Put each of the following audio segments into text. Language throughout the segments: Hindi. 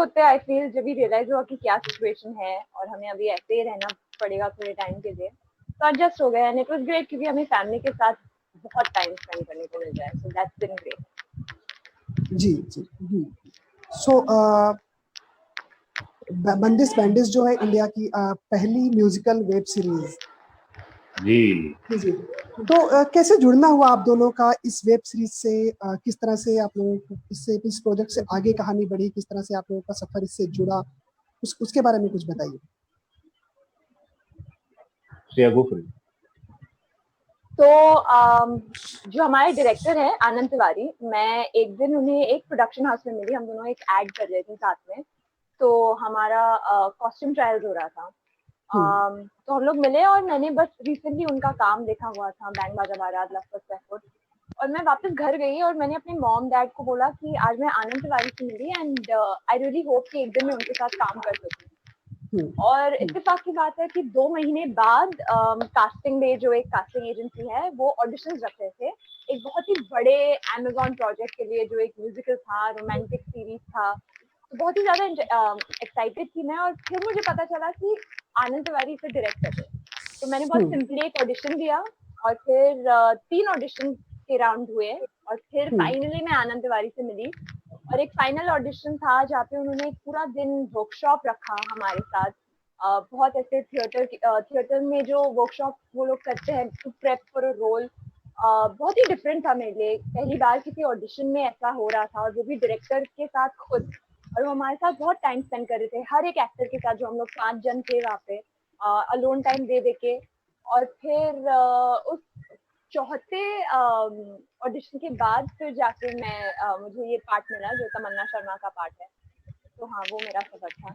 होते हैं आई फील जब भी रियलाइज हुआ कि क्या सिचुएशन है और हमें अभी ऐसे ही रहना पड़ेगा थोड़े टाइम के लिए, तो एडजस्ट हो गया एंड इट वाज ग्रेट क्योंकि हमें फैमिली के साथ बहुत टाइम स्पेंड करने को मिल जाए, सो दैट्स बीन ग्रेट। जी जी जी। सो बंदिश बैंडिश जो है इंडिया की पहली म्यूजिकल वेब सीरीज। जी जी जी। तो कैसे जुड़ना हुआ आप दोनों का इस वेब सीरीज से? किस तरह से आप लोगों को इससे, इस प्रोजेक्ट से आगे कहानी बढ़ी, किस तरह से आप लोगों का सफर इससे जुड़ा, उसके बारे में कुछ बताइए। Shreya go for it. तो जो हमारे डायरेक्टर हैं आनंद तिवारी, मैं एक दिन उन्हें एक प्रोडक्शन हाउस में मिली, हम दोनों एक एड कर रहे थे साथ में, तो हमारा कॉस्ट्यूम ट्रायल्स हो रहा था। तो हम लोग मिले और मैंने बस रिसेंटली उनका काम देखा हुआ था, बैंड बाजा बारात, लखपत सहपुर, और मैं वापस घर गई और मैंने अपने मॉम डैड को बोला कि आज मैं आनंद तिवारी से मिली एंड आई रियली होप कि एक दिन मैं उनके साथ काम कर सकूं। और इत्तेफाक की बात है कि 2 महीने बाद कास्टिंग में जो एक कास्टिंग एजेंसी है वो ऑडिशंस रख रहे थे एक बहुत ही बड़े अमेज़न प्रोजेक्ट के लिए, जो एक म्यूजिकल था, रोमांटिक सीरीज था। तो बहुत ही ज्यादा एक्साइटेड थी मैं, और फिर मुझे पता चला कि आनंद तिवारी इसे डायरेक्ट कर रहे हैं। तो मैंने बहुत सिंपली एक ऑडिशन दिया और फिर 3 ऑडिशन के राउंड हुए और फिर फाइनली मैं आनंद तिवारी से मिली। और एक फाइनल ऑडिशन था जहाँ पे उन्होंने एक पूरा दिन वर्कशॉप रखा हमारे साथ। बहुत ऐसे थिएटर में जो वर्कशॉप वो लोग करते हैं to prep for a role, बहुत ही डिफरेंट था मेरे लिए। पहली बार किसी ऑडिशन में ऐसा हो रहा था, और वो भी डायरेक्टर के साथ खुद, और वो हमारे साथ बहुत टाइम स्पेंड कर रहे थे हर एक एक्टर के साथ, जो हम लोग 5 जन थे वहाँ पे, अलोन टाइम दे दे के। और फिर उस चौथे ऑडिशन के बाद फिर जाके मुझे ये पार्ट मिला जो तमन्ना शर्मा का पार्ट है। तो हाँ, वो मेरा सफर था।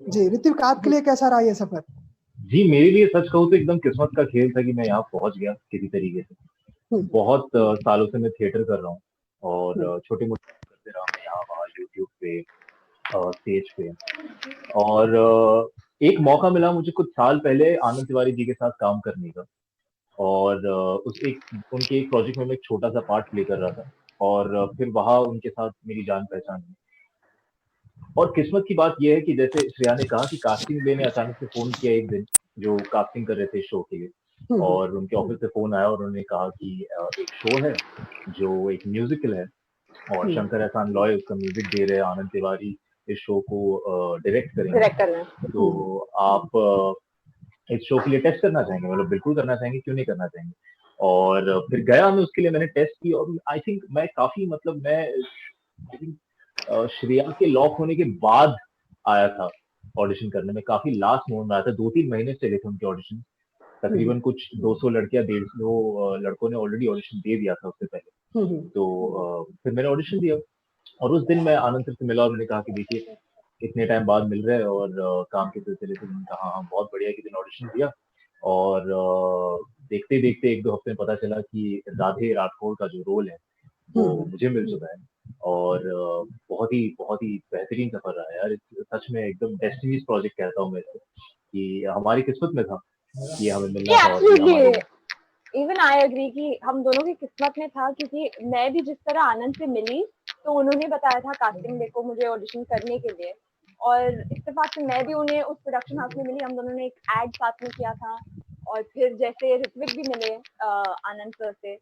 जी ऋतिक, आपके लिए कैसा रहा ये सफर? जी, मेरे लिए सच कहूँ तो एकदम किस्मत का खेल था कि मैं यहाँ पहुंच गया किसी तरीके से। बहुत सालों से मैं थिएटर कर रहा हूँ और छोटे मोटे करते रहा मैं यहाँ वहाँ यूट्यूब पे, स्टेज पे। और एक मौका मिला मुझे कुछ साल पहले आनंद तिवारी जी के साथ काम करने का, और उनके एक प्रोजेक्ट में मैं एक छोटा सा पार्ट प्ले कर रहा था, और फिर वहाँ उनके साथ मेरी जान पहचान हुई। और किस्मत की बात यह है कि जैसे श्रेया ने कहा कि कास्टिंग बे ने अचानक से फोन किया एक दिन, जो कास्टिंग कर रहे थे शो के लिए, और उनके ऑफिस से फोन आया और उन्होंने कहा कि एक शो है जो एक म्यूजिकल है, और शंकर एहसान लॉय उसका म्यूजिक दे रहे हैं, आनंद तिवारी इस शो को डायरेक्ट करेंगे, तो आप इस शो के लिए टेस्ट करना चाहेंगे? मतलब बिल्कुल करना चाहेंगे, क्यों नहीं करना चाहेंगे। और फिर गया मैं उसके लिए, मैंने टेस्ट की, और आई थिंक मैं काफी, मतलब मैं आई थिंक श्रेया के लॉक होने के बाद आया था ऑडिशन करने में, काफी लास्ट मोमेंट में आया था। 2-3 महीने चले थे उनके ऑडिशन, तकरीबन कुछ 200 लड़कियां, 150 लड़कों ने ऑलरेडी ऑडिशन दे दिया था उससे पहले। तो फिर मैंने ऑडिशन दिया, और उस दिन मैं आनंद सर से मिला और मैंने कहा कि देखिए इतने टाइम बाद मिल रहे हैं और काम के सिलसिले से। उन्होंने कहा हाँ बहुत बढ़िया कि तुमने ऑडिशन दिया, और देखते देखते 1-2 हफ्ते में पता चला कि राधे राठौड़ का जो रोल है वो मुझे मिल चुका है। और बहुत ही बेहतरीन सफर रहा है यार। सच में एकदम डेस्टिनीज प्रोजेक्ट कहता हूँ मैं इसको, कि हमारी किस्मत में था कि हमें मिलना था, और ये हमारे। इवन आई एग्री कि हम दोनों की किस्मत में था, क्योंकि मैं भी जिस तरह आनंद से मिली, तो उन्होंने बताया था कास्टिंग देखो मुझे ऑडिशन करने के लिए, और इत्तेफाक से मैं भी उन्हें उस प्रोडक्शन हाउस में मिली। हम दोनों ने एक एड साथ में किया था, और फिर जैसे ऋत्विक भी मिले आनंद सर से,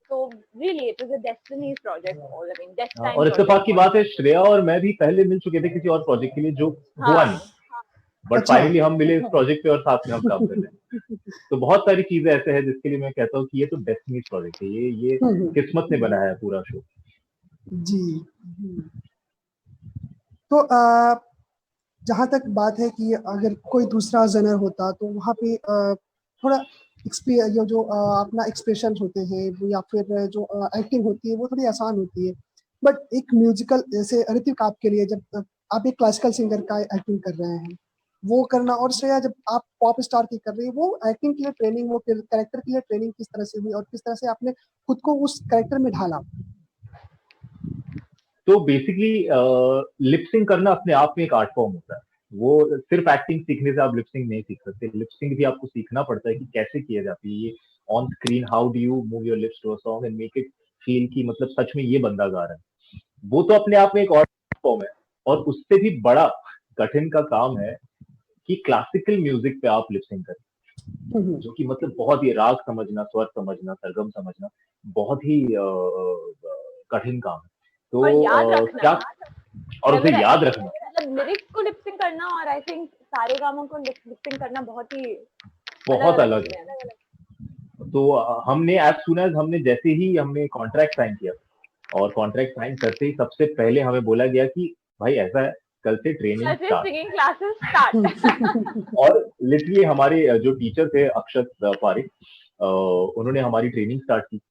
तो really it was a destiny's project, I mean destine और इत्तेफाक की बात प्रोजेक्ट। है, श्रेया और मैं भी पहले मिल चुके थे किसी और प्रोजेक्ट के लिए जो हुआ नहीं, बट अच्छा। फाइनली हम मिले इस प्रोजेक्ट पे और साथ में हम काम कर रहे हैं। तो बहुत सारी चीजें ऐसे हैं जिसके लिए मैं कहता हूँ कि ये तो डेस्टिनीज प्रोजेक्ट है, ये किस्मत ने बनाया है पूरा शो। जी। तो जहाँ तक बात है कि अगर कोई दूसरा जनर होता तो वहाँ पे थोड़ा जो अपना एक्सप्रेशन होते हैं वो, या फिर जो एक्टिंग होती है वो थोड़ी आसान होती है। बट एक म्यूजिकल, जैसे ऋतिक आपके लिए, जब आप एक क्लासिकल सिंगर का एक्टिंग कर रहे हैं वो करना, और श्रेया जब आप पॉप स्टार की कर रही है, वो एक्टिंग के लिए ट्रेनिंग, वो कैरेक्टर के लिए ट्रेनिंग किस तरह से हुई और किस तरह से आपने खुद को उस कैरेक्टर में ढाला? तो बेसिकली लिपसिंग करना अपने आप में एक आर्ट फॉर्म होता है। वो सिर्फ एक्टिंग सीखने से आप लिपसिंग नहीं सीख सकते, लिपसिंग भी आपको सीखना पड़ता है कि कैसे किया जाती है ये on screen, how do you move your lips to a song and make it feel कि मतलब सच में ये बंदा गा रहा है। वो तो अपने आप में एक आर्ट फॉर्म है। और उससे भी बड़ा कठिन का काम है कि क्लासिकल म्यूजिक पे आप लिपसिंग करें, जो कि मतलब बहुत ही राग समझना, स्वर समझना, सरगम समझना बहुत ही कठिन काम है। और तो याद रखना, क्या, और उसे याद रखना, मतलब लिरिक्स को लिपसिंग करना और आई थिंक सारे गानों को लिपसिंग करना बहुत ही अलग बहुत अलग अलग चीजें है। हैं। तो हमने एज सुन एज हमने जैसे ही हमने कॉन्ट्रैक्ट साइन किया, और कॉन्ट्रैक्ट साइन करते ही सबसे पहले हमें बोला गया कि भाई ऐसा है, कल से ट्रेनिंग कल से स्टार्ट। Singing classes start. और लिटरली हमारे जो टीचर थे अक्षत पारिक, उन्होंने हमारी ट्रेनिंग स्टार्ट की,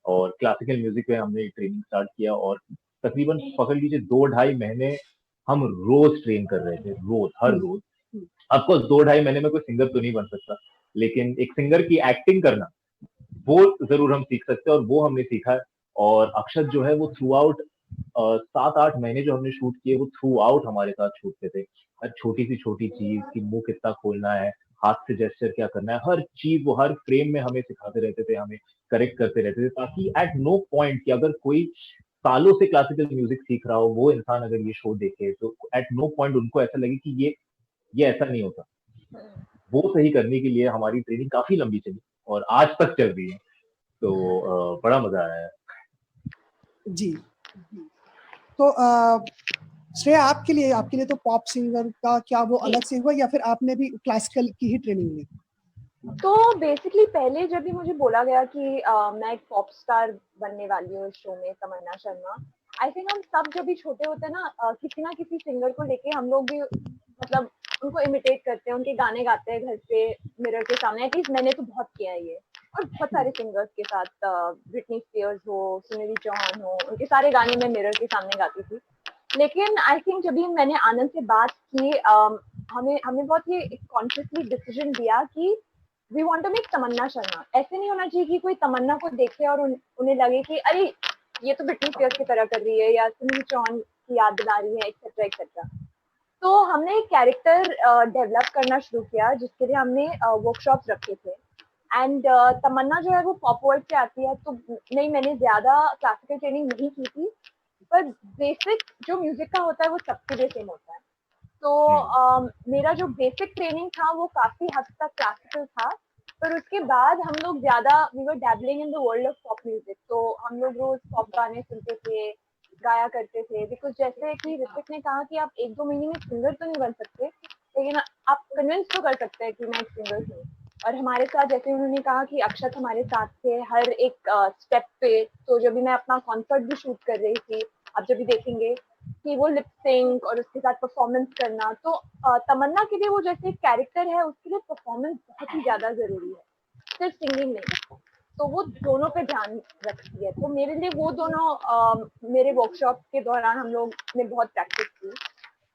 और क्लासिकल म्यूजिक पे हमने ट्रेनिंग स्टार्ट किया, और तकरीबन पकड़ लीजिए 2-2.5 महीने हम रोज ट्रेन कर रहे थे, रोज, हर रोज। ऑफकोर्स 2-2.5 महीने में कोई सिंगर तो नहीं बन सकता, लेकिन एक सिंगर की एक्टिंग करना वो जरूर हम सीख सकते हैं, और वो हमने सीखा है। और अक्षत जो है वो थ्रू आउट 7-8 महीने जो हमने शूट किए, वो थ्रू आउट हमारे साथ छूटते थे। हर छोटी सी छोटी चीज कि मुंह कितना खोलना है, हाथ से जेस्चर क्या करना है, हर चीज वो हर फ्रेम में हमें सिखाते रहते थे, हमें करेक्ट करते रहते थे, ताकि एट नो पॉइंट कि अगर कोई सालों से क्लासिकल म्यूजिक सीख रहा हो, वो इंसान अगर ये शो देखे तो एट नो पॉइंट उनको ऐसा लगे कि ये ऐसा नहीं होता। वो सही करने के लिए हमारी ट्रेनिंग काफी लंबी चली, और आज तक चल रही है। तो बड़ा मजा आया है। जी। तो श्रेया, आपके लिए तो पॉप सिंगर का क्या वो अलग से हुआ, या फिर आपने भी क्लासिकल की ही ट्रेनिंग ली? तो बेसिकली पहले जब भी मुझे बोला गया कि मैं एक पॉप स्टार बनने वाली हूँ इस शो में, तमन्ना शर्मा, आई थिंक हम सब जब भी छोटे होते हैं ना किसी सिंगर को लेके हम लोग भी मतलब उनको इमिटेट करते हैं, उनके गाने गाते हैं घर पे मिरर के सामने। एटलीस्ट मैंने तो बहुत किया है ये, और बहुत सारे सिंगर्स के साथ, ब्रिटनी स्पीयर्स हो, सुनिधि चौहान हो, उनके सारे गाने मैं मिरर के सामने गाती थी। लेकिन आई थिंक जब भी मैंने आनंद से बात की, हमें हमें बहुत ही कॉन्शियसली डिसीजन दिया कि वी वांट टू मेक तमन्ना शर्मा। ऐसे नहीं होना चाहिए कि कोई तमन्ना को देखे और उन्हें लगे कि अरे ये तो ब्रिटनी स्पीयर्स की तरह कर रही है, या सुनिधि चौहान की याद दिला रही है, एक्सेट्रा एक्सेट्रा। तो हमने एक कैरेक्टर डेवलप करना शुरू किया, जिसके लिए हमने वर्कशॉप्स रखे थे। एंड तमन्ना जो है वो पॉप वर्ल्ड से आती है, तो नहीं, मैंने ज्यादा क्लासिकल ट्रेनिंग नहीं की थी, पर बेसिक जो म्यूजिक का होता है वो सबके लिए सेम होता है। तो मेरा जो बेसिक ट्रेनिंग था वो काफी हद तक क्लासिकल था, पर उसके बाद हम लोग ज्यादा we were dabbling in the world of pop music. तो हम लोग रोज पॉप गाने सुनते थे, गाया करते थे, बिकॉज जैसे कि ऋतिक ने कहा कि आप 1-2 महीने में सिंगर तो नहीं बन सकते, लेकिन आप कन्विंस तो कर सकते हैं कि मैं एक सिंगर हूँ। और हमारे साथ जैसे उन्होंने कहा कि अक्षत हमारे साथ थे हर एक स्टेप पे। तो जब भी मैं अपना कॉन्सर्ट भी शूट कर रही थी, आप जब भी देखेंगे कि वो लिप सिंक और उसके साथ परफॉर्मेंस करना, तो तमन्ना के लिए वो जैसे कैरेक्टर है, उसके लिए परफॉर्मेंस बहुत ही ज्यादा जरूरी है, सिर्फ सिंगिंग नहीं। तो वो दोनों पे ध्यान रखती है। तो मेरे लिए वो दोनों मेरे वर्कशॉप के दौरान हम लोग ने बहुत प्रैक्टिस की,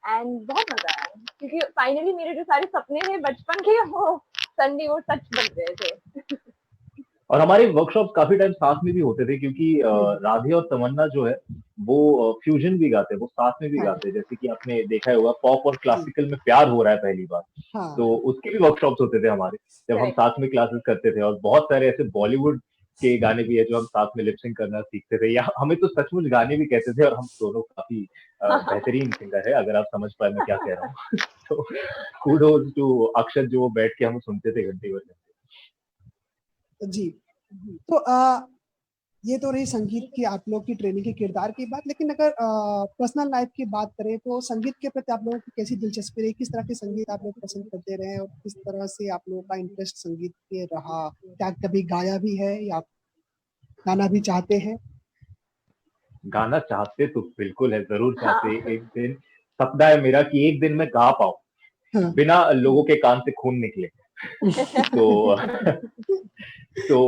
एंड बहुत मजा आया, क्योंकि फाइनली मेरे जो सारे सपने थे बचपन के वो संडे वो सच बन गए थे। और हमारे वर्कशॉप काफी टाइम साथ में भी होते थे, क्योंकि राधे और तमन्ना जो है वो फ्यूजन भी गाते हैं, वो साथ में भी गाते हैं। जैसे कि आपने देखा होगा पॉप और क्लासिकल में प्यार हो रहा है पहली बार, तो उसके भी वर्कशॉप्स होते थे हमारे, जब हम साथ में क्लासेस करते थे। और बहुत सारे ऐसे बॉलीवुड के गाने भी है जो हम साथ में लिपसिंग करना सीखते थे, या हमें तो सचमुच गाने भी कहते थे। और हम दोनों काफी बेहतरीन सिंगर है, अगर आप समझ पाए मैं क्या कह रहा हूँ। तो कूडोज टू अक्षत, जो वो बैठ के हम सुनते थे घंटे भर। जी। तो ये तो रही संगीत की आप लोग की ट्रेनिंग के किरदार की बात, लेकिन अगर पर्सनल लाइफ की बात करें तो संगीत के प्रति आप लोगों की कैसी दिलचस्पी रही? किस तरह के संगीत आप लोग पसंद करते रहे, और किस तरह से आप लोगों का इंटरेस्ट संगीत में रहा? क्या कभी गाया भी है, या गाना भी चाहते हैं? गाना चाहते तो बिल्कुल है, जरूर चाहते हैं। हाँ। एक दिन सपना है मेरा कि एक दिन मैं गा पाऊं, हाँ। बिना लोगों के कान से खून निकले। तो तो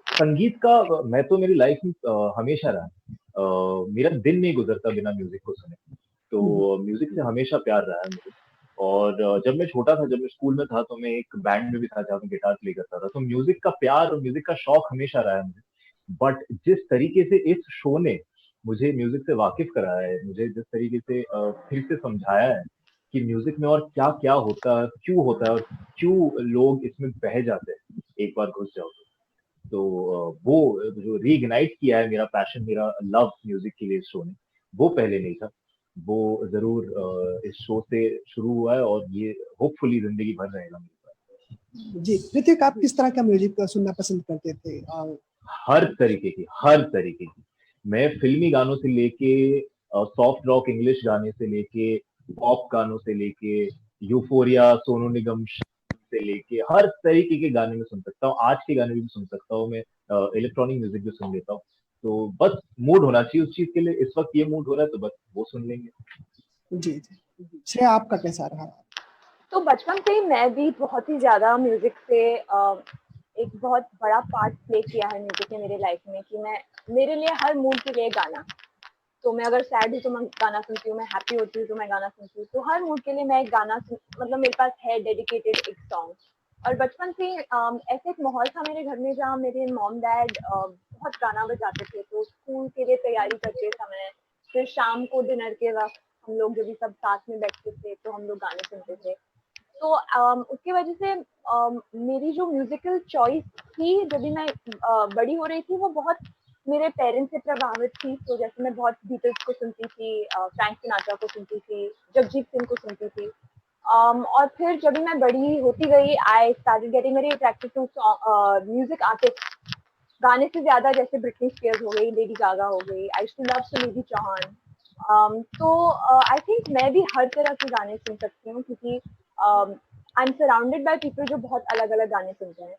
संगीत का मैं तो मेरी लाइफ में हमेशा रहा, मेरा दिन नहीं गुजरता बिना म्यूजिक को सुने। तो म्यूजिक से हमेशा प्यार रहा है मुझे। और जब मैं छोटा था, जब मैं स्कूल में था, तो मैं एक बैंड में भी था जहाँ मैं गिटार प्ले करता था। तो म्यूजिक का प्यार और म्यूजिक का शौक हमेशा रहा है मुझे। बट जिस तरीके से इस शो ने मुझे म्यूजिक से वाकिफ कराया है, मुझे जिस तरीके से फिर से समझाया है कि म्यूजिक में और क्या क्या होता है और क्यों लोग इसमें बह जाते हैं एक बार घुस जाओ तो वो जो रीइग्नाइट किया है मेरा पैशन, मेरा लव म्यूजिक के लिए इस शो ने, वो पहले नहीं था। वो जरूर इस शो से शुरू हुआ है और ये होपफुली जिंदगी भर रहेगा मेरे पास। जी ऋतिक, आप किस तरह का म्यूजिक सुनना पसंद करते थे? हर तरीके की। मैं फिल्मी गानों से लेके सॉफ्ट रॉक इंग्लिश गाने से लेके पॉप गानों से लेके यूफोरिया सोनू निगम से लेके हर तरीके के गाने में सुन सकता हूँ। आज के गाने भी सुन सकता हूँ मैं, इलेक्ट्रॉनिक म्यूजिक भी सुन लेता हूँ। तो बस मूड होना चाहिए उस चीज के लिए। इस वक्त ये मूड हो रहा है तो बस वो सुन लेंगे। जी जी, श्रेया आपका कैसा रहा? तो बचपन से ही मैं भी बहुत ही ज़्यादा म्यूज़िक से एक बहुत बड़ा पार्ट प्ले किया है म्यूज़िक ने मेरे लाइफ में, कि मैं मेरे लिए हर मूड के लिए गाना। तो मैं अगर सैड हूँ तो मैं गाना सुनती हूँ, मैं हैप्पी होती हूँ तो मैं गाना सुनती हूँ। तो हर मूड के लिए मैं एक गाना मतलब मेरे पास है डेडिकेटेड एक सॉन्ग। और बचपन से ही ऐसे एक माहौल था मेरे घर में जहाँ मेरे मॉम डैड बहुत गाना बजाते थे। तो स्कूल के लिए तैयारी करते समय, फिर शाम को डिनर के वक्त हम लोग जब भी सब साथ में बैठते थे तो हम लोग गाने सुनते थे। तो उसकी वजह से मेरी जो म्यूजिकल चॉइस थी जब भी मैं बड़ी हो रही थी वो बहुत मेरे पेरेंट्स से प्रभावित थी। तो जैसे मैं बहुत बीटल्स को सुनती थी, फ्रैंक सिनाट्रा को सुनती थी, जगजीत सिंह को सुनती थी। और फिर जब भी मैं बड़ी होती गई I started getting very attracted to music artist. गाने से ज्यादा जैसे ब्रिटनी स्पीयर्स हो गई, लेडी गागा हो गई, I used to love Sunidhi Chauhan. तो आई थिंक मैं भी हर तरह के गाने सुन सकती हूँ क्योंकि I am surrounded by people जो बहुत अलग अलग गाने सुनते हैं।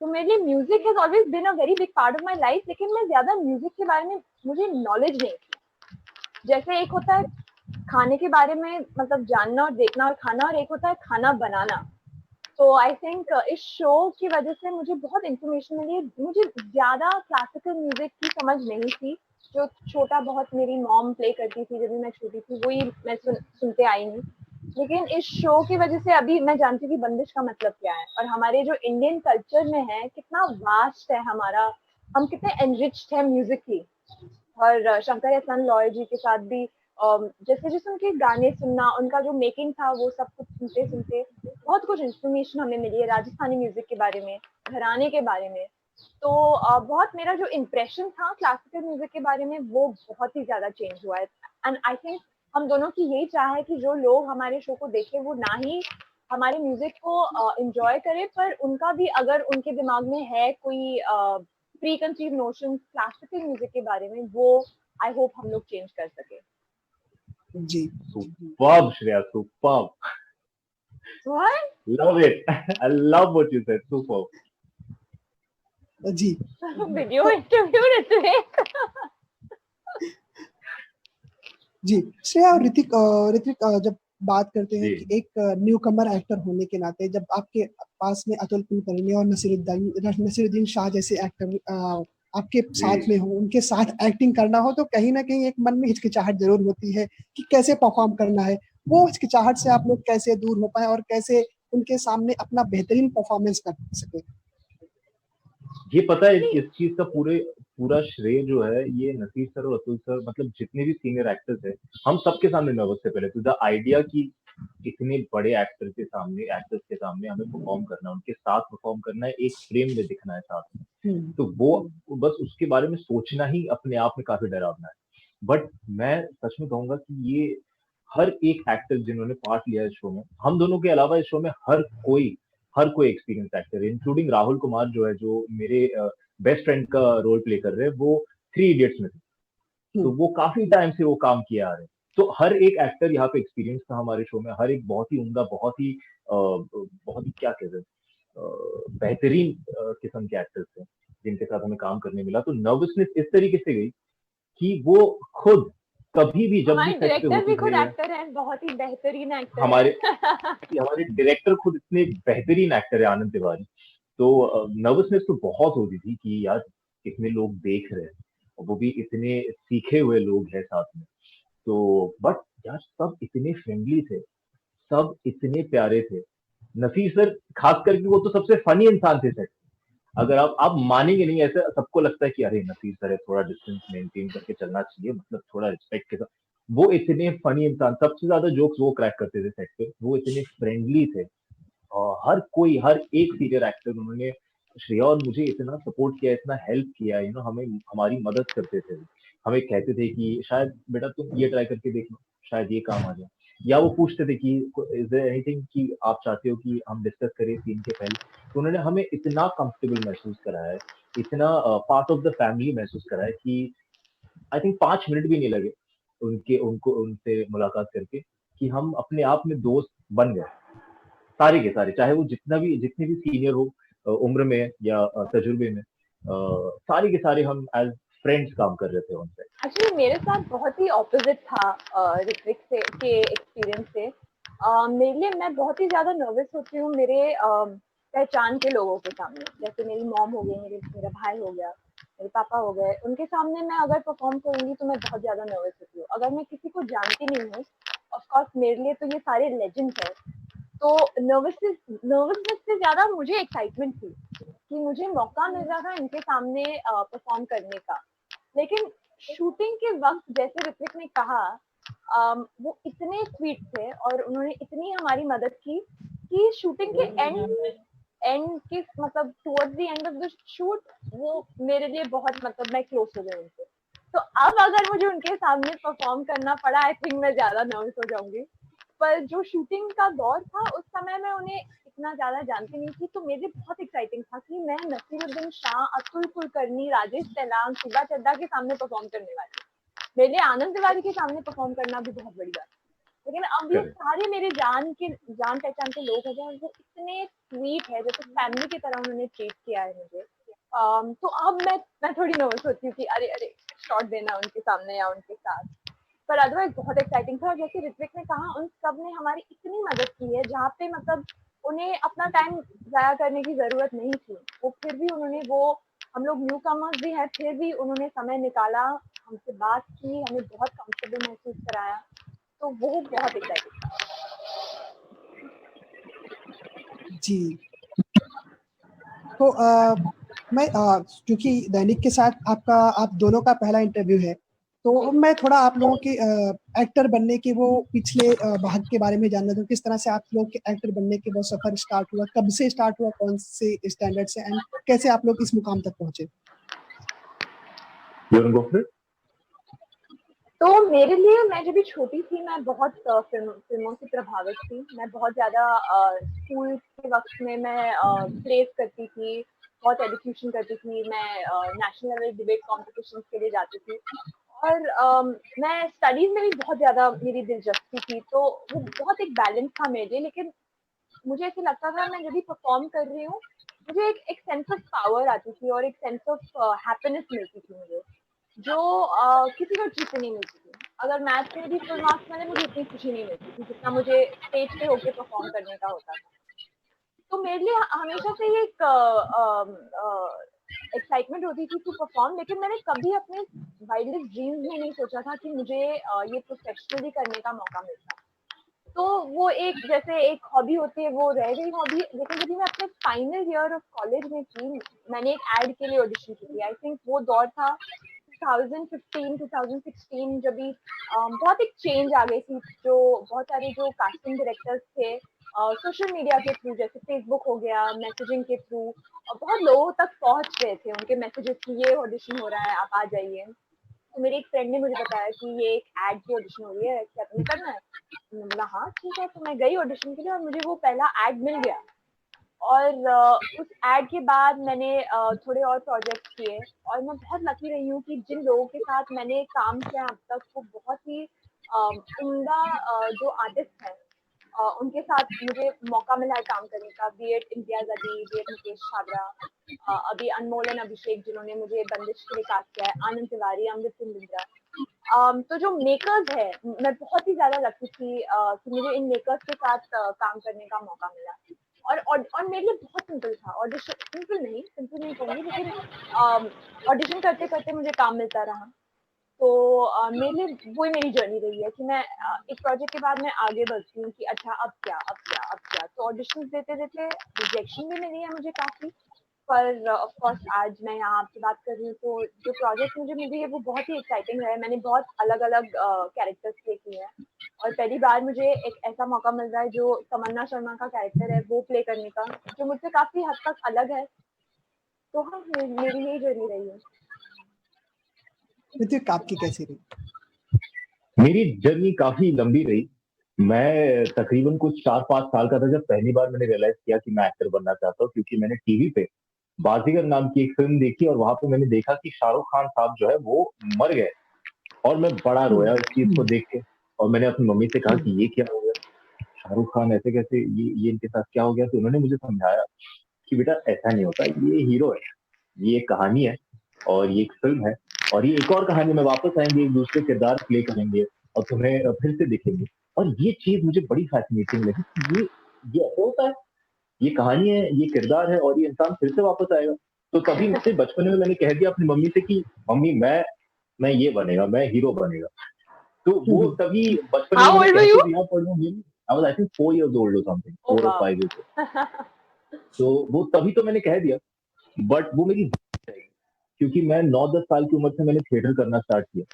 तो मेरे लिए music has always been a very big part of my life, लेकिन मैं ज्यादा म्यूजिक के बारे में मुझे नॉलेज नहीं थी। जैसे एक होता है खाने के बारे में मतलब जानना और देखना और खाना, और एक होता है खाना बनाना। तो आई थिंक इस शो की वजह से मुझे बहुत इंफॉर्मेशन मिली है। मुझे ज्यादा क्लासिकल म्यूजिक की समझ नहीं थी, जो छोटा बहुत मेरी मॉम प्ले करती थी जब भी मैं छोटी थी वही मैं सुनते आई हूँ। लेकिन इस शो की वजह से अभी मैं जानती हूँ कि बंदिश का मतलब क्या है, और हमारे जो इंडियन कल्चर में है कितना वास्ट है हमारा, हम कितने एनरिच्ड है म्यूजिकली। और शंकर एहसान लॉय जी के साथ भी जैसे जैसे उनके गाने सुनना, उनका जो मेकिंग था वो सब कुछ सुनते सुनते बहुत कुछ इन्फॉर्मेशन हमें मिली है राजस्थानी म्यूजिक के बारे में, घराने के बारे में। तो बहुत मेरा जो इम्प्रेशन था क्लासिकल म्यूजिक के बारे में वो बहुत ही ज्यादा चेंज हुआ है। एंड आई थिंक हम दोनों की यही चाह है कि जो लोग हमारे शो को देखें वो ना ही हमारे म्यूजिक को एंजॉय करें, पर उनका भी अगर उनके दिमाग में है कोई pre conceive notion classical music के बारे में, वो आई होप हम लोग चेंज कर सके। जी superb Shreya, superb, What? Love it. I love what you said, superb. जी वीडियो तो इंटरव्यू ऋत्विक। जी श्रेया और ऋतिक, जब बात करते हैं जी कि एक न्यू कमर एक्टर होने के नाते, जब आपके पास में अतुल कुलकर्णी और नसीरुद्दीन शाह जैसे एक्टर आपके जी। साथ में हो, उनके साथ एक्टिंग करना हो, तो कहीं ना कहीं एक मन में हिचकिचाहट जरूर होती है कि कैसे परफॉर्म करना है। वो हिचकिचाहट से आप लोग कैसे दूर हो पाए और कैसे उनके सामने अपना बेहतरीन परफॉर्मेंस कर सके? ये पता है नहीं, इस चीज का पूरा श्रेय जो है ये नसीर सर और अतुल सर, मतलब जितने भी सीनियर एक्टर्स हैं, हम सबके सामने नर्वस थे पहले। तो द आइडिया कि इतने बड़े एक्टर्स के सामने हमें परफॉर्म करना, उनके साथ परफॉर्म करना है, एक फ्रेम में दिखना है साथ में, तो वो बस उसके बारे में सोचना ही अपने आप में काफी डरावना है। बट मैं सच में कहूंगा कि ये हर एक एक्टर जिन्होंने पार्ट लिया है इस शो में, हम दोनों के अलावा इस शो में हर कोई एक्सपीरियंस एक्टर है, इंक्लूडिंग राहुल कुमार जो है, जो मेरे बेस्ट फ्रेंड का रोल प्ले कर रहे हैं, वो थ्री इडियट्स में थे। तो वो काफी टाइम से वो काम किया आ रहे हैं। तो हर एक एक्टर यहाँ पे एक्सपीरियंस था हमारे शो में, हर एक बहुत ही उमदा, बहुत ही क्या कहते हैं, बेहतरीन किस्म के एक्टर्स थे जिनके साथ हमें काम करने मिला। तो नर्वसनेस इस तरीके से गई कि वो खुद कभी भी जब भी हमारे सेट पे डायरेक्टर होते भी खुद थे, एक्टर हैं, बहुत ही बेहतरीन एक्टर हमारे हैं। हमारे डायरेक्टर खुद इतने बेहतरीन एक्टर है, आनंद तिवारी। तो नर्वसनेस तो बहुत होती थी कि यार कितने लोग देख रहे हैं, और वो भी इतने सीखे हुए लोग हैं साथ में। तो बट यार सब इतने फ्रेंडली थे, सब इतने प्यारे थे। नसीर सर खास करके, वो तो सबसे फनी इंसान थे सेट। अगर आप मानेंगे नहीं, ऐसे सबको लगता है कि अरे नसीर सर है, थोड़ा डिस्टेंस मेंटेन करके चलना चाहिए, मतलब थोड़ा रिस्पेक्ट के साथ। वो इतने फनी इंसान, सबसे ज्यादा जोक्स वो क्रैक करते थे सेट पे, वो इतने फ्रेंडली थे। और हर एक सीनियर एक्टर उन्होंने श्रेया और मुझे इतना सपोर्ट किया, इतना हेल्प किया, हमें हमारी मदद करते थे। हमें कहते थे कि शायद बेटा तुम ये ट्राई करके देख लो, शायद ये काम आ जाए, या वो पूछते थे कि इज देयर एनीथिंग कि आप चाहते हो कि हम डिस्कस करें सीन के पहले। तो उन्होंने हमें इतना कंफर्टेबल महसूस कराया है, इतना पार्ट ऑफ द फैमिली महसूस कराया कि आई थिंक 5 मिनट भी नहीं लगे उनसे मुलाकात करके कि हम अपने आप में दोस्त बन गए, सारे के सारे, चाहे वो जितने भी सीनियर हो उम्र में या तजुर्बे में, सारे के सारे हम एज फ्रेंड्स काम कर रहे थे उनसे। एक्चुअली मेरे साथ बहुत ही ऑपोजिट था ऋत्विक से के एक्सपीरियंस से। मेरे लिए मैं बहुत ही ज्यादा नर्वस होती हूँ मेरे पहचान के लोगों के सामने, जैसे मेरी मॉम हो गई, मेरा भाई हो गया, मेरे पापा हो गए, उनके सामने मैं अगर परफॉर्म करूंगी तो मैं बहुत ज्यादा नर्वस होती हूँ। अगर मैं किसी को जानती नहीं हूँ, ऑफ कोर्स मेरे लिए तो ये सारे लेजेंड्स हैं, तो नर्वसनेस से ज्यादा मुझे एक्साइटमेंट थी कि मुझे मौका मिल रहा था इनके सामने परफॉर्म करने का। लेकिन शूटिंग के वक्त जैसे ऋत्विक ने कहा, वो इतने स्वीट थे और उन्होंने इतनी हमारी मदद की कि शूटिंग के एंड के मतलब towards the end of the shoot वो मेरे लिए बहुत मतलब मैं क्लोज हो गई उनसे। तो अब अगर मुझे उनके सामने परफॉर्म करना पड़ा, आई थिंक मैं ज्यादा नर्वस हो जाऊंगी। पर जो शूटिंग का दौर था उस समय मैं उन्हें इतना ज्यादा जानती नहीं थी, तो मेरे लिए बहुत एक्साइटिंग था कि मैं नसीरुद्दीन शाह, अतुल कुलकर्णी, राजेश तेलांग, शिवा चड्ढा के सामने परफॉर्म करने वाली हूँ। मेरे लिए आनंद तिवारी के सामने परफॉर्म करना भी बहुत बड़ी बात है। लेकिन अब ये सारे मेरे जान पहचान के लोग हैं, वो इतने स्वीट है, जैसे फैमिली की तरह उन्होंने ट्रीट किया है मुझे। तो अब मैं थोड़ी नर्वस होती हूँ कि अरे अरे शॉट देना उनके सामने या उनके साथ। पर अदरवाइज बहुत एक्साइटिंग था। और जैसे ऋत्विक ने कहा, उन सब ने हमारी इतनी मदद की है जहाँ पे मतलब उन्हें अपना टाइम जाया करने की जरूरत नहीं थी, वो फिर भी उन्होंने वो, हम लोग न्यू कमर्स भी हैं फिर भी उन्होंने समय निकाला, हमसे बात की, हमें बहुत कंफर्टेबल महसूस कराया। तो वो बहुत एक्साइटिंग था। जी। तो मैं क्योंकि दैनिक के साथ आप दोनों का पहला इंटरव्यू है, तो मैं थोड़ा आप लोगों के एक्टर बनने के वो पिछले भाग के बारे में जानना था। किस तरह से आप लोग के एक्टर बनने के वो सफर स्टार्ट हुआ, कब से स्टार्ट हुआ, कौन से स्टैंडर्ड से, एंड कैसे आप लोग इस मुकाम तक पहुंचे? तो मेरे लिए, मैं जब भी छोटी थी मैं बहुत फिल्मों से प्रभावित थी। मैं बहुत ज्यादा स्कूल के वक्त में मैं प्लेस करती थी, बहुत एडिक्यूशन करती थी, मैं नेशनल लेवल डिबेट कॉम्पिटिशन के लिए जाती थी। और मैं स्टडीज में भी बहुत ज्यादा मेरी दिलचस्पी थी, तो वो बहुत एक बैलेंस था मेरे लिए। लेकिन मुझे ऐसे लगता था मैं जब भी परफॉर्म कर रही हूँ, मुझे एक सेंस ऑफ पावर आती थी और एक सेंस ऑफ हैप्पीनेस मिलती थी मुझे, जो किसी को चीज से नहीं मिलती थी। अगर मैथ्स में भी फुल मार्क्स मिले, मुझे इतनी खुशी नहीं मिलती थी जितना मुझे स्टेज पे होके परफॉर्म करने का होता था। तो मेरे लिए हमेशा से ये एक एक्साइटमेंट होती थी टू परफॉर्म। लेकिन मैंने कभी अपने वाइल्डेस्ट ड्रीम्स में नहीं सोचा था कि मुझे ये प्रोफेशनली करने का मौका मिलता। तो वो एक जैसे एक हॉबी होती है, वो रह गई हॉबी। लेकिन जब मैं अपने फाइनल ईयर ऑफ कॉलेज में थी, मैंने एक एड के लिए ऑडिशन की थी। आई थिंक वो दौर था 2015-2016, जब भी बहुत एक चेंज आ गई थी। जो बहुत सारे जो कास्टिंग डायरेक्टर्स थे, सोशल मीडिया के थ्रू, जैसे फेसबुक हो गया, मैसेजिंग के थ्रू बहुत लोगों तक पहुंच रहे थे उनके मैसेजेस कि ये ऑडिशन हो रहा है, आप आ जाइए। तो मेरे एक फ्रेंड ने मुझे बताया कि ये एक एड की ऑडिशन हो रही है, क्या तुम्हें करना है? मैंने बोला हाँ ठीक है। तो मैं गई ऑडिशन के लिए और मुझे वो पहला एड मिल गया। और उस एड के बाद मैंने थोड़े और प्रोजेक्ट किए। और मैं बहुत लकी रही हूँ कि जिन लोगों के साथ मैंने काम किया अब तक, वो बहुत ही उम्दा जो आर्टिस्ट हैं, उनके साथ मुझे मौका मिला है काम करने का। Be it Imtiaz Ali, be it Mukesh Chhabra, अभी अनमोल एंड अभिषेक जिन्होंने मुझे बंदिश के लिए कास्ट किया है, आनंद तिवारी, अमृत सिंह बिंद्रा। तो जो मेकर्स है, मैं बहुत ही ज्यादा लकी थी कि मुझे इन मेकर्स के साथ काम करने का मौका मिला। और मेरे लिए बहुत सिंपल था ऑडिशन। सिंपल नहीं कहूंगी, लेकिन ऑडिशन करते करते मुझे काम मिलता रहा। तो मेरे लिए वही मेरी जर्नी रही है कि मैं एक प्रोजेक्ट के बाद मैं आगे बढ़ती हूँ कि अच्छा अब क्या, अब क्या, अब क्या। तो ऑडिशन देते देते रिजेक्शन भी मिली है मुझे काफी। पर ऑफ कोर्स आज मैं यहाँ आपसे बात कर रही हूँ, तो जो प्रोजेक्ट मुझे मिली है वो बहुत ही एक्साइटिंग रहा है। मैंने बहुत अलग अलग कैरेक्टर्स प्ले किए हैं और पहली बार मुझे एक ऐसा मौका मिल रहा है जो तमन्ना शर्मा का कैरेक्टर है वो प्ले करने का, जो मुझसे काफी हद तक अलग है। तो हाँ, मेरी यही जर्नी रही है। ऋतिक, आपकी कैसी रही? मेरी जर्नी काफी लंबी रही। मैं तकरीबन कुछ 4-5 साल का था जब पहली बार मैंने रियलाइज किया कि मैं एक्टर बनना चाहता हूँ, क्योंकि मैंने टीवी पे बाजीगर नाम की एक फिल्म देखी और वहां पे मैंने देखा कि शाहरुख खान साहब जो है वो मर गए। और मैं बड़ा रोया इस चीज को देख के। और मैंने अपनी मम्मी से कहा कि ये क्या हो गया, शाहरुख खान ऐसे कैसे, ये इनके साथ क्या हो गया। तो उन्होंने मुझे समझाया कि बेटा ऐसा नहीं होता, ये हीरो है, ये एक कहानी है और ये एक फिल्म है, और ये एक और कहानी में वापस आएंगे, एक दूसरे किरदार प्ले करेंगे और तुम्हें फिर से दिखेंगे। और ये चीज मुझे बड़ी फैसिनेटिंग लगी कि ये ऐसे होता है, ये कहानी है, ये किरदार है और ये इंसान फिर से वापस आएगा। तो तभी से बचपन में मैंने कह दिया अपनी मम्मी से कि मम्मी मैं ये बनेगा, मैं हीरो बनेगा। तो वो तभी बचपन में How मैंने old were कह you? तो दिया, पर वो I was I think 4 years old or something, Oh 4 or wow. 5 years old। तो वो तभी तो मैंने कह दिया। बट वो मेरी क्योंकि मैं 9-10 साल की उम्र से मैंने थिएटर करना स्टार्ट किया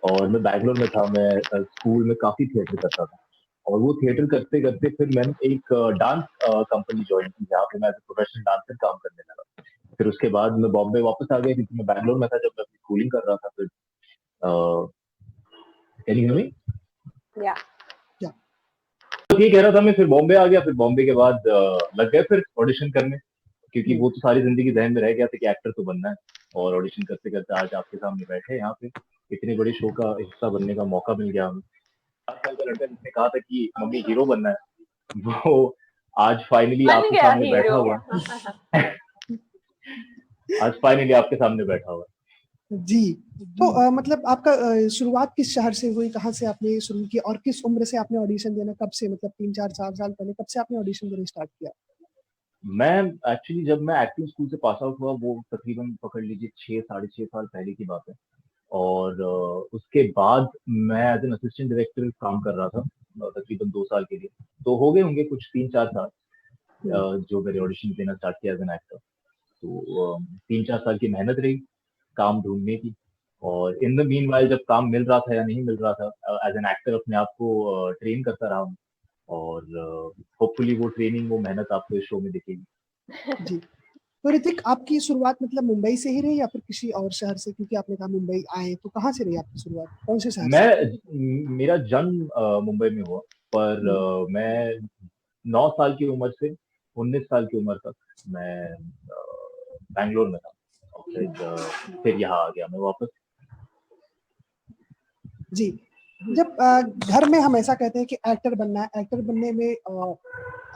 और मैं बैंगलोर में था। मैं स्कूल में काफी थिएटर करता था और वो थिएटर करते करते फिर मैंने एक डांस कंपनी ज्वाइन की जहाँ पे मैं एज ए प्रोफेशनल डांसर काम करने लगा। फिर उसके बाद मैं बॉम्बे वापस आ गया क्योंकि मैं बैंगलोर में था जब मैं अपनी स्कूलिंग कर रहा था। फिर can you hear me? Yeah. तो ये कह रहा था मैं फिर बॉम्बे आ गया। फिर बॉम्बे के बाद लग गए फिर ऑडिशन करने, क्योंकि वो तो सारी जिंदगी जहन में रह गया था कि एक्टर तो बनना है। और ऑडिशन करते करते आज आपके सामने बैठे यहाँ पे, इतने बड़े शो का हिस्सा बनने का मौका मिल गया हमें। 7 साल का लड़का जिसने कहा था कि मम्मी हीरो बनना है, वो आज फाइनली बन आपके गया सामने बैठा हीरो। हुआ है। आज फाइनली आपके सामने बैठा हुआ जी। तो मतलब आपका शुरुआत किस शहर से हुई, कहाँ से आपने शुरू किया और किस उम्र से आपने ऑडिशन देना, कब से, मतलब 3-4 साल पहले कब से आपने ऑडिशन देना स्टार्ट किया? है। मैं एक्चुअली जब मैं एक्टिंग स्कूल से पास आउट हुआ वो तकरीबन पकड़ लीजिए 6-6.5 साल पहले की बात है। और उसके बाद मैं एज एन असिस्टेंट डायरेक्टर काम कर रहा था तकरीबन 2 साल के लिए। तो हो गए होंगे कुछ 3-4 साल जो मैंने ऑडिशन देना स्टार्ट किया एज एन एक्टर। तो 3-4 साल की मेहनत रही काम ढूंढने की। और इन द मीन वाइल जब काम मिल रहा था या नहीं मिल रहा था, एज एन एक्टर अपने आप को ट्रेन करता रहा हूँ। और होपफुली वो ट्रेनिंग, वो मेहनत आपको इस शो में दिखेगी। जी। तो ऋतिक, आपकी शुरुआत मतलब मुंबई से ही रही या फिर किसी और शहर से? क्योंकि आपने कहा मुंबई आए, तो कहाँ से रही आपकी शुरुआत, कौन से शहर से? मेरा जन्म मुंबई में हुआ, पर मैं 9 साल की उम्र से 19 साल की उम्र तक मैं बैंगलोर में था। और फिर यहाँ आ गया मैं वापस। जी। जब घर में हम ऐसा कहते हैं कि एक्टर बनना है, एक्टर बनने में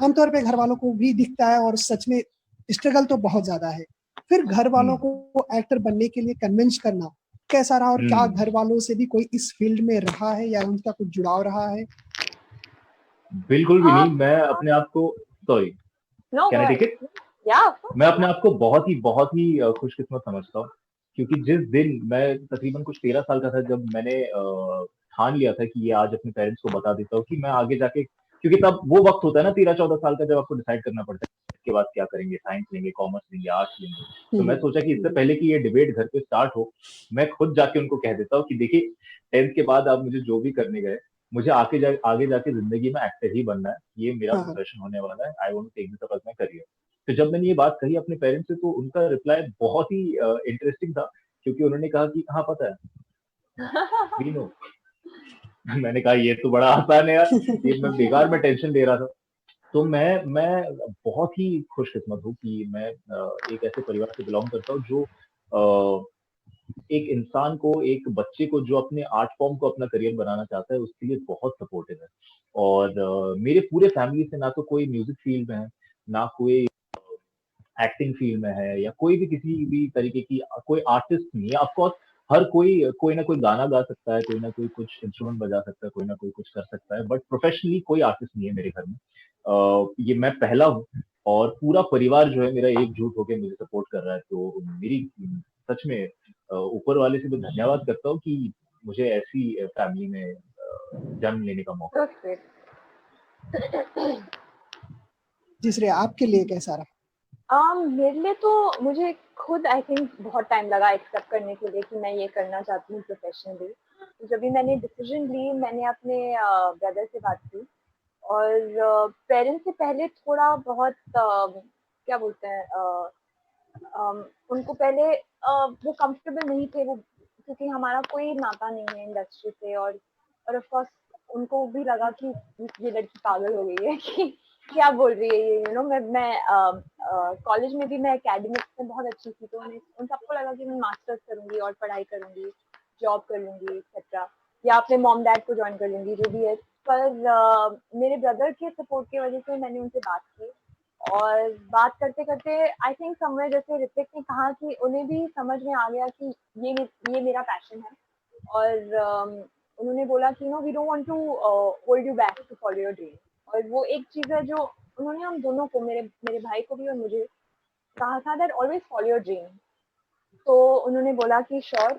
आमतौर पे घर वालों को भी दिखता है और सच में स्ट्रगल तो बहुत ज्यादा है। फिर घर वालों को एक्टर बनने के लिए कन्विंस करना कैसा रहा, और क्या घर वालों से भी कोई इस फील्ड में रहा है या उनका कुछ जुड़ाव रहा है? बिल्कुल भी नहीं। मैं अपने आप को, sorry, No, can go I take ahead. It? Yeah, of course. मैं अपने आप को बहुत ही खुशकिस्मत समझता हूँ, क्योंकि जिस दिन मैं तकरीबन कुछ 13 साल का था जब मैंने ठान लिया था कि ये आज अपने पेरेंट्स को बता देता हूँ कि मैं आगे जाके, क्योंकि तब वो वक्त होता है ना 13-14 साल का जब आपको डिसाइड करना पड़ता है इसके बाद क्या करेंगे, साइंस लेंगे, कॉमर्स लेंगे, आर्ट्स लेंगे। तो मैं सोचा कि इससे पहले कि ये डिबेट घर पे स्टार्ट हो, मैं खुद जाके उनको कह देता हूँ कि देखिए 10th के बाद आप मुझे जो भी करने गए, मुझे आगे जाके जिंदगी में एक्टर ही बनना है, ये मेरा प्रोफेशन होने वाला है। I want to take this up as my career. तो जब मैंने ये बात कही अपने पेरेंट्स से तो उनका रिप्लाई बहुत ही इंटरेस्टिंग था, क्योंकि उन्होंने कहा कि हाँ पता है, वी नो। मैंने कहा ये तो बड़ा आसान है यार, ये मैं बेकार में टेंशन ले रहा था। तो मैं बहुत ही खुशकिस्मत हूँ कि मैं एक ऐसे परिवार से बिलोंग करता हूँ जो एक इंसान को, एक बच्चे को जो अपने आर्ट फॉर्म को अपना करियर बनाना चाहता है उसके लिए बहुत सपोर्टिव है। और मेरे पूरे फैमिली से ना तो कोई म्यूजिक फील्ड में है, ना कोई एक्टिंग फील्ड में है, या कोई भी किसी भी तरीके की कोई आर्टिस्ट नहीं है। ऑफकोर्स हर कोई ना कोई गाना गा सकता है, कोई ना कोई कुछ इंस्ट्रूमेंट बजा सकता है, कोई ना कोई कुछ कर सकता है, बट प्रोफेशनली कोई आर्टिस्ट नहीं है मेरे घर में। ये मैं पहला हूँ और पूरा परिवार जो है मेरा एकजुट होकर मुझे सपोर्ट कर रहा है। तो मेरी सच में ऊपर वाले से तो धन्यवाद करता हूँ कि मुझे ऐसी फैमिली में जन्म लेने का मौका। That's great. जी श्रेया, आपके लिए कैसा रहा? मेरे लिए तो मुझे खुद आई थिंक बहुत टाइम लगा एक्सेप्ट करने के लिए कि मैं ये करना चाहती हूँ प्रोफेशनली। तो जब भी मैंने डिसीजन ली, मैंने अपने ब्रदर से बात की और पेरेंट्स से पहले थोड़ा बहुत क्या बोलते हैं, उनको पहले वो कंफर्टेबल नहीं थे, वो क्योंकि हमारा कोई नाता नहीं है इंडस्ट्री से। और और ऑफ कोर्स उनको भी लगा कि ये लड़की पागल हो गई है कि क्या बोल रही है ये, यू नो। मैं कॉलेज में भी मैं एकेडमिक्स में बहुत अच्छी थी, तो उन सबको लगा कि मैं मास्टर्स करूंगी और पढ़ाई करूंगी, जॉब कर लूंगी एक्सेट्रा, या अपने मॉम डैड को ज्वाइन कर लूंगी, जो भी है। पर मेरे ब्रदर के सपोर्ट की वजह से मैंने उनसे बात की, और बात करते करते आई थिंक समवेयर, जैसे ऋतिक ने कहा कि उन्हें भी समझ में आ गया कि ये मेरा पैशन है। और उन्होंने बोला कि no, we don't want to hold you back to follow your dream. और वो एक चीज है जो उन्होंने हम दोनों को, मेरे मेरे भाई को भी और मुझे कहा था, that always follow your dream. तो उन्होंने बोला कि श्योर,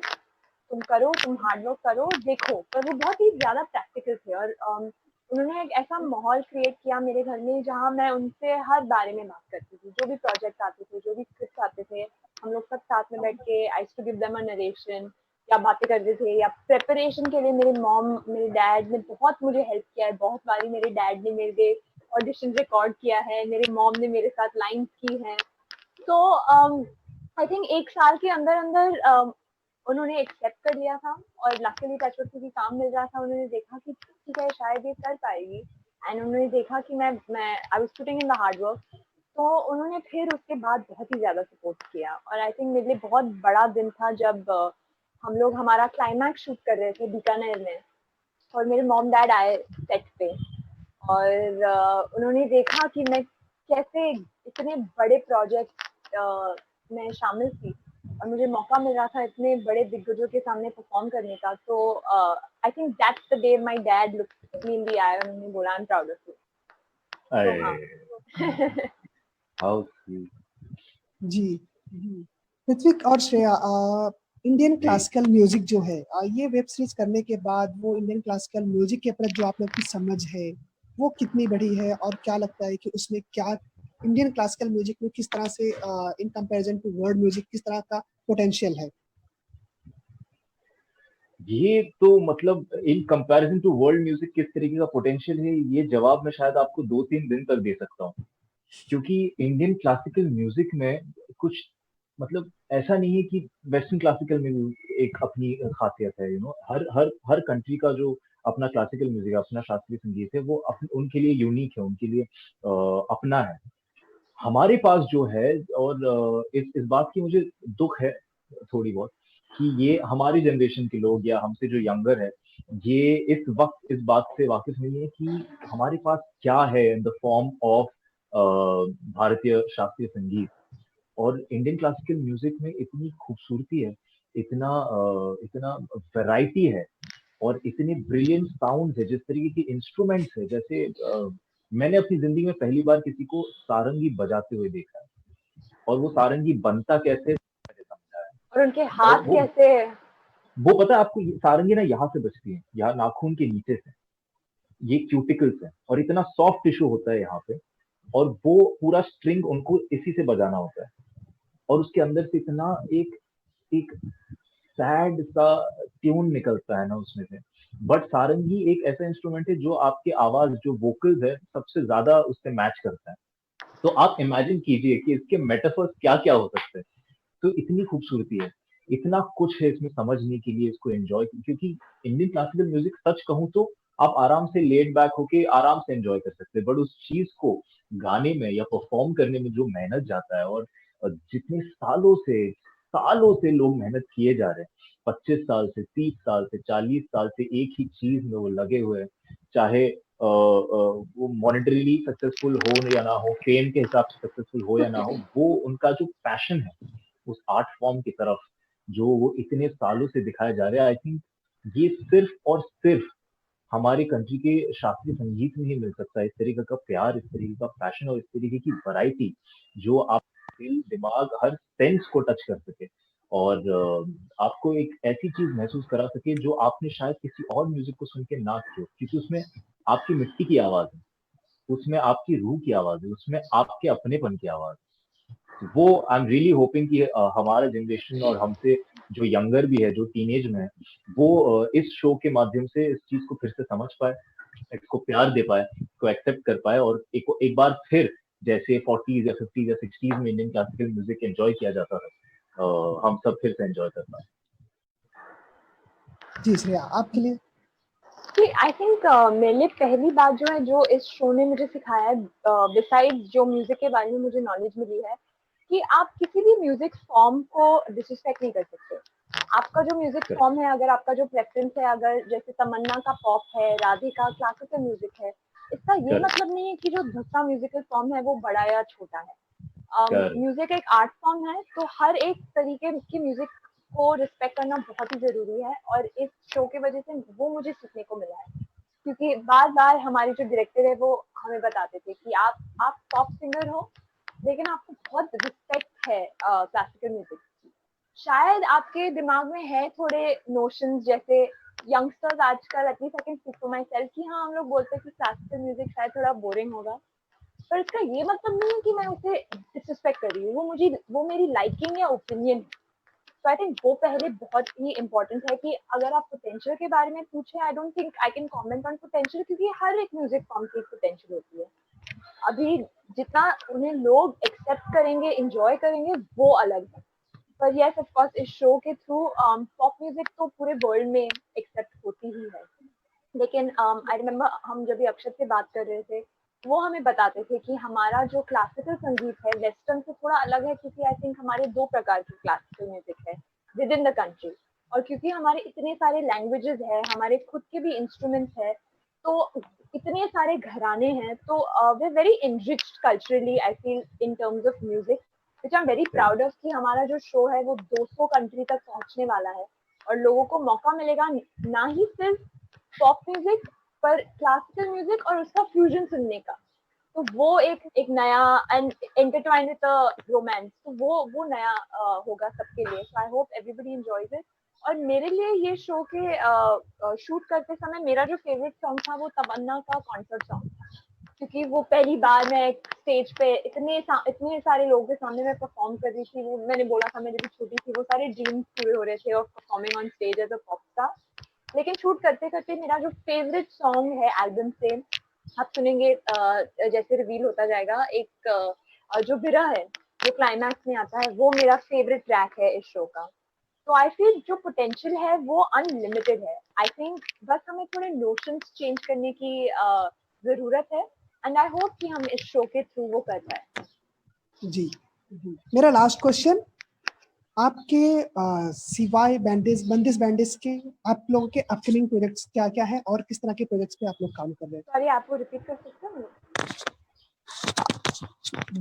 तुम करो, तुम हार्ड वर्क करो, देखो। पर वो बहुत ही ज्यादा प्रैक्टिकल थे, और उन्होंने एक ऐसा माहौल क्रिएट किया मेरे घर में जहाँ मैं उनसे हर बारे में बात करती थी। जो भी प्रोजेक्ट आते थे, जो भी स्क्रिप्ट आते थे, हम लोग सब साथ में बैठ के I to give them a narration, या बातें करते थे, या प्रिपरेशन के लिए मेरे मॉम, मेरे डैड ने बहुत मुझे हेल्प किया है। बहुत बारी मेरे डैड ने मेरे लिए ऑडिशन रिकॉर्ड किया है, मेरे मॉम ने मेरे साथ लाइन्स की हैं। तो आई थिंक एक साल के अंदर अंदर उन्होंने एक्सेप्ट कर लिया था, और लकीली टचवुड क्योंकि काम मिल रहा था, उन्होंने देखा कि ठीक है, शायद ये कर पाएगी। एंड उन्होंने देखा कि मैं I was putting in the hard work. तो उन्होंने फिर उसके बाद बहुत ही ज्यादा सपोर्ट किया, और आई थिंक मेरे लिए बहुत बड़ा दिन था जब हम लोग हमारा क्लाइमैक्स शूट कर रहे थे बीकानेर में, और मेरे मॉम डैड आए सेट पे, और उन्होंने देखा कि मैं कैसे इतने बड़े प्रोजेक्ट में शामिल थी, और मुझे मौका मिल रहा था इतने बड़े दिग्गजों के सामने परफॉर्म करने का। तो I think that's the day my dad looked me in the eye, और उन्होंने बोला, I am proud of you. तो हाँ। अरे हाउ स्वीट। जी। ऋत्विक और श्रेया, इंडियन जी क्लासिकल म्यूजिक जो है, ये वेब सीरीज करने के बाद वो इंडियन क्लासिकल म्यूजिक के प्रति जो आप लोग की समझ है वो कितनी बड़ी है, और क्या लगता है कि उसमें क्या इंडियन क्लासिकल म्यूजिक में किस तरह से in comparison to world music किस तरह का पोटेंशियल है? ये तो मतलब in comparison to world music किस तरीके का पोटेंशियल है, ये जवाब मैं शायद आपको 2-3 दिन तक दे सकता हूँ। क्योंकि इंडियन क्लासिकल म्यूजिक में कुछ मतलब ऐसा नहीं है कि वेस्टर्न क्लासिकल में भी एक अपनी खासियत है। यू नो, हर कंट्री का जो अपना क्लासिकल म्यूजिक है, अपना शास्त्रीय संगीत है, वो उनके लिए यूनिक है, उनके लिए अपना है। हमारे पास जो है, और इस बात की मुझे दुख है थोड़ी बहुत, कि ये हमारी जनरेशन के लोग या हमसे जो यंगर है, ये इस वक्त इस बात से वाकिफ नहीं है कि हमारे पास क्या है इन द फॉर्म ऑफ भारतीय शास्त्रीय संगीत। और इंडियन क्लासिकल म्यूजिक में इतनी खूबसूरती है, इतना वैरायटी है, और इतने ब्रिलियंट साउंड है, जिस तरीके के इंस्ट्रूमेंट्स है। जैसे मैंने अपनी जिंदगी में पहली बार किसी को सारंगी बजाते हुए देखा है, और वो सारंगी बनता कैसे मैंने समझा है। और उनके और हाथ कैसे। वो पता है आपको, ये सारंगी ना यहाँ से बजती है, यहाँ नाखून के नीचे से, ये क्यूटिकल्स है, और इतना सॉफ्ट टिश्यू होता है यहाँ पे, और वो पूरा स्ट्रिंग उनको इसी से बजाना होता है, और उसके अंदर से इतना एक एक सैड सा ट्यून निकलता है ना उसमें से। बट सारंगी एक ऐसा इंस्ट्रूमेंट है जो आपके आवाज, जो वोकल्स है, सबसे ज्यादा उससे मैच करता है। तो आप इमेजिन कीजिए कि इसके मेटाफर्स क्या क्या हो सकते हैं। तो इतनी खूबसूरती है, इतना कुछ है इसमें समझने के लिए, इसको एंजॉय, क्योंकि इंडियन क्लासिकल म्यूजिक सच कहूँ तो आप आराम से लेड बैक होके आराम से एंजॉय कर सकते हैं, बट उस चीज को गाने में या परफॉर्म करने में जो मेहनत जाता है, और जितने सालों से लोग मेहनत किए जा रहे हैं, 25 साल से, 30 साल से, 40 साल से एक ही चीज में वो लगे हुए हैं, चाहे वो मॉनेटरीली सक्सेसफुल हो या ना हो, फेम के हिसाब से सक्सेसफुल हो या ना हो, वो उनका जो पैशन है उस आर्ट फॉर्म की तरफ, जो वो इतने सालों से दिखाया जा रहा है, आई थिंक ये सिर्फ और सिर्फ हमारी कंट्री के शास्त्रीय संगीत में ही मिल सकता है। इस तरीके का प्यार, इस तरीके का पैशन, और इस तरीके की वैरायटी, जो आप दिल दिमाग हर सेंस को टच कर सके, और आपको एक ऐसी चीज महसूस करा सके जो आपने शायद किसी और म्यूजिक को सुन के ना की हो, क्योंकि उसमें आपकी मिट्टी की आवाज है, उसमें आपकी रूह की आवाज है, उसमें आपके अपनेपन की आवाज है। वो आई एम रियली होपिंग कि हमारा जनरेशन और हमसे जो यंगर भी है, जो टीनेज में है, वो इस शो के माध्यम से इस चीज को फिर से समझ पाए, इसको प्यार दे पाए, इसको एक्सेप्ट कर पाए, और एक बार फिर जैसे 40s या 50s या 60s में इंडियन क्लासिकल म्यूजिक एंजॉय किया जाता था, हम सब फिर से एंजॉय कर पाए। जी श्रेया, आपके लिए? कि आई थिंक मेरे लिए पहली बात जो है जो इस शो ने मुझे सिखाया है, बिसाइड जो म्यूजिक के बारे में मुझे नॉलेज मिली है, कि आप किसी भी म्यूजिक फॉर्म को डिसरिस्पेक्ट नहीं कर सकते। आपका जो म्यूजिक फॉर्म है, अगर आपका जो प्रेफरेंस है, अगर जैसे तमन्ना का पॉप है, राधिका क्लासिकल म्यूजिक है, इसका ये Correct. मतलब नहीं है कि जो दूसरा म्यूजिकल फॉर्म है वो बड़ा या छोटा है। Correct. म्यूजिक एक आर्ट फॉर्म है, तो हर एक तरीके की म्यूजिक को रिस्पेक्ट करना बहुत ही जरूरी है, और इस शो की वजह से वो मुझे सीखने को मिला है। क्योंकि बार बार हमारे जो डायरेक्टर है वो हमें बताते थे कि आप पॉप सिंगर हो, लेकिन आपको बहुत रिस्पेक्ट है क्लासिकल म्यूजिक। शायद आपके दिमाग में है थोड़े नोशंस, जैसे यंगस्टर्स आजकल, at least I can speak for my self, कि हाँ हम लोग बोलते हैं कि क्लासिकल म्यूजिक शायद थोड़ा बोरिंग होगा, पर इसका ये मतलब नहीं है कि मैं उसे डिसरिस्पेक्ट कर रही हूँ। वो मेरी लाइकिंग या ओपिनियन है। तो आई थिंक वो पहले बहुत ही इम्पोर्टेंट है कि अगर आप पोटेंशियल के बारे में पूछे, I don't think I can comment on potential, क्योंकि हर एक म्यूजिक फॉर्म की पोटेंशियल होती है। अभी जितना उन्हें लोग एक्सेप्ट करेंगे, इंजॉय करेंगे, वो अलग है। पर यस ऑफ कोर्स इस शो के थ्रू पॉप म्यूजिक तो पूरे वर्ल्ड में एक्सेप्ट होती ही है। लेकिन आई रिमेम्बर हम जब भी अक्षत से बात कर रहे थे, वो हमें बताते थे कि हमारा जो क्लासिकल संगीत है वेस्टर्न से थोड़ा अलग है, क्योंकि आई थिंक हमारे दो प्रकार की क्लासिकल म्यूजिक है विद इन द कंट्री। और क्योंकि हमारे इतने सारे लैंग्वेजेस है, हमारे खुद के भी इंस्ट्रूमेंट्स है, तो इतने सारे घराने हैं, तो we very enriched culturally I feel in terms of music, which I am very proud of कि हमारा जो शो है वो 200 कंट्री तक पहुंचने वाला है, और लोगों को मौका मिलेगा ना ही सिर्फ पॉप म्यूजिक पर क्लासिकल म्यूजिक और उसका फ्यूजन सुनने का। तो वो एक नया एंड इंटरट्वाइंड विद रोमांस, तो वो नया होगा सबके लिए। So I hope everybody enjoys it. और मेरे लिए ये शो के शूट करते समय मेरा जो फेवरेट सॉन्ग था वो तमन्ना का कॉन्सर्ट सॉन्ग था, क्योंकि वो पहली बार मैं स्टेज पे इतने सारे लोगों के सामने मैं परफॉर्म कर रही थी। वो मैंने बोला था मैं जब छोटी थी, वो सारे ड्रीम्स पूरे हो रहे थे of performing on stage as a pop star. लेकिन शूट करते करते मेरा जो फेवरेट सॉन्ग है एल्बम से, आप सुनेंगे जैसे रिवील होता जाएगा, एक जो बिरह है जो क्लाइमैक्स में आता है, वो मेरा फेवरेट ट्रैक है इस शो का। तो आई फील जो पोटेंशियल है वो अनलिमिटेड है। आई थिंक बस हमें थोड़े नोशंस चेंज करने की जरूरत है, एंड आई होप कि हम इस शो के थ्रू वो कर पाए। जी, मेरा लास्ट क्वेश्चन, आपके सिवाय बंदिश बैंडेज के आप लोगों के अपकमिंग प्रोजेक्ट्स क्या क्या है और किस तरह के प्रोजेक्ट्स पे आप लोग काम कर रहे हैं? सॉरी, आप वो रिपीट कर सकते हो?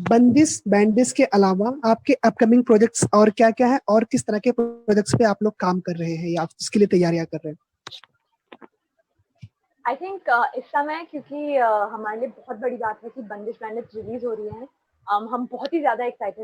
बंदिश बैंडेज के अलावा आपके अपकमिंग प्रोजेक्ट्स और क्या क्या है और किस तरह के प्रोजेक्ट्स पे आप लोग काम कर रहे हैं या इसके लिए तैयारियां कर रहे हैं? आई थिंक इस समय, क्योंकि हमारे लिए बहुत बड़ी बात है कि बंदिश बैंडेज रिलीज हो रही है, हम बहुत ही ज्यादा एक्साइटेड